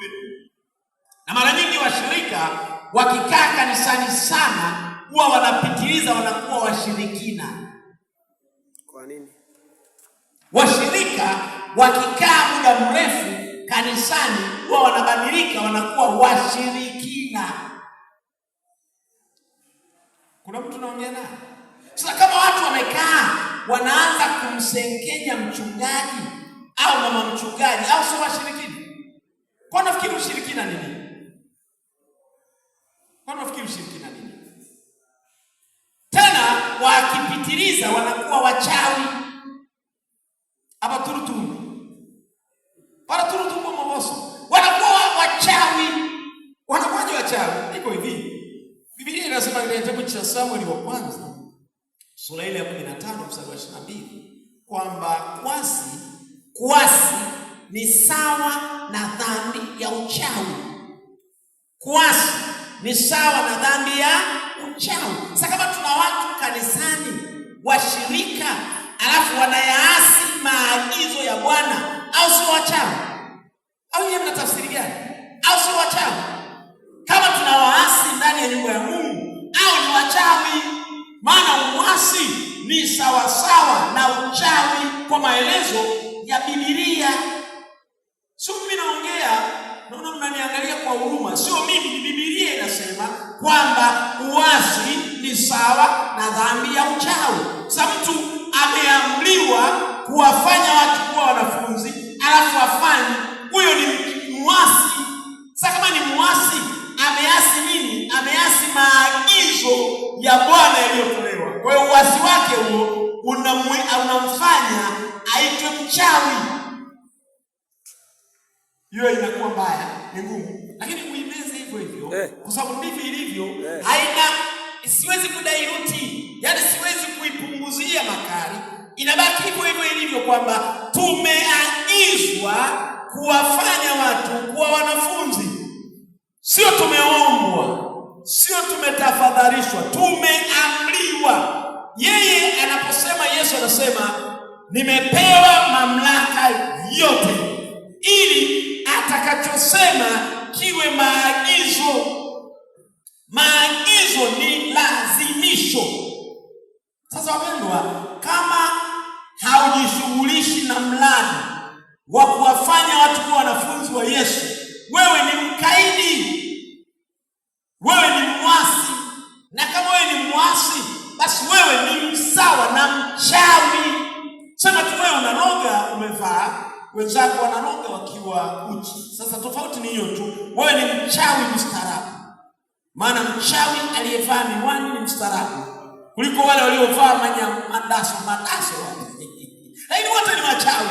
kwetu. Na mara nyingi washirika wakikaa kanisani sana huwa wanapitiliza, wanakuwa washirikina. Kwa nini? Washirika wakikaa muda mrefu kanisani huwa wanabadilika, wanakuwa washirikina. Kuna mtu naongea naye? Sasa kama watu wamekaa wanaanza kumsengenya mchungaji au mama mchungaji, au sio washirikina? Kwa nafikiri ushirikina nini? Kwa nafikiri ushirikina nini? Tena wakipitiliza wanakuwa wachawi. Hapa turutumbu. Para turutumbu maboso. Wanakuwa wachawi. Wanakuwa wachawi. Iko hivi. Biblia inasema katika kitabu cha Samueli wa kwanza sura ile ya 15 mstari wa 22 kwamba kuasi ni sawa na dhambi ya uchawi. Kuasi ni sawa na dhambi ya uchawi. Sasa kama tuna watu kanisani washirika alafu wanayaasi maagizo ya Bwana, au sio wachawi? Au yeye mna tafsiri gani? Au sio wachawi? Kama tunawaasi ndani ya nyumba ya Mungu, au ni wachawi? Maana uasi ni sawa sawa na uchawi kwa maelezo ya Biblia. Sio mimi naongea, naona mnaniangalia kwa huruma. Sio mimi, ni Biblia inasema kwamba uasi ni sawa na dhambi ya uchawi. Sasa mtu ameamriwa kuwafanya watu kuwa wanafunzi alafu afanye, huyo ni muasi. Sasa kama ni muasi, ameasi nini? Ameasi maagizo ya Bwana yaliyotolewa. Kwa hiyo uasi wake huo unamfanya aitwe mchawi. Hiyo inakuwa mbaya, ni ngumu. Lakini uimeze hivyo hivyo, kwa sababu ndivyo ilivyo. Siwezi kudairuti, yani siwezi kuipunguzia makali. Inabaki hivyo hivyo ilivyo, kwamba tumeagizwa kuwafanya watu kuwa wanafunzi. Sio tumeombwa, sio tumetafadhalishwa, tumeamriwa. Yeye anaposema, Yesu anasema nimepewa mamlaka yote, ili atakachosema kiwe maagizo. Maagizo ni lazimisho. Sasa wapendwa, kama haujishughulishi na mradi wa kuwafanya watu kuwa wanafunzi wa Yesu, wewe ni mkaidi, wewe ni muasi. Na kama wewe ni muasi, basi wewe ni sawa na mchawi. Sema tu wewe unanoga, umevaa, wenzako wananoga wakiwa uchi. Sasa tofauti ni hiyo tu, wewe ni mchawi mstaarabu. Maana mchawi aliyevaa miwani ni mstaarabu kuliko wale waliovaa madaso. Lakini wote ni wachawi.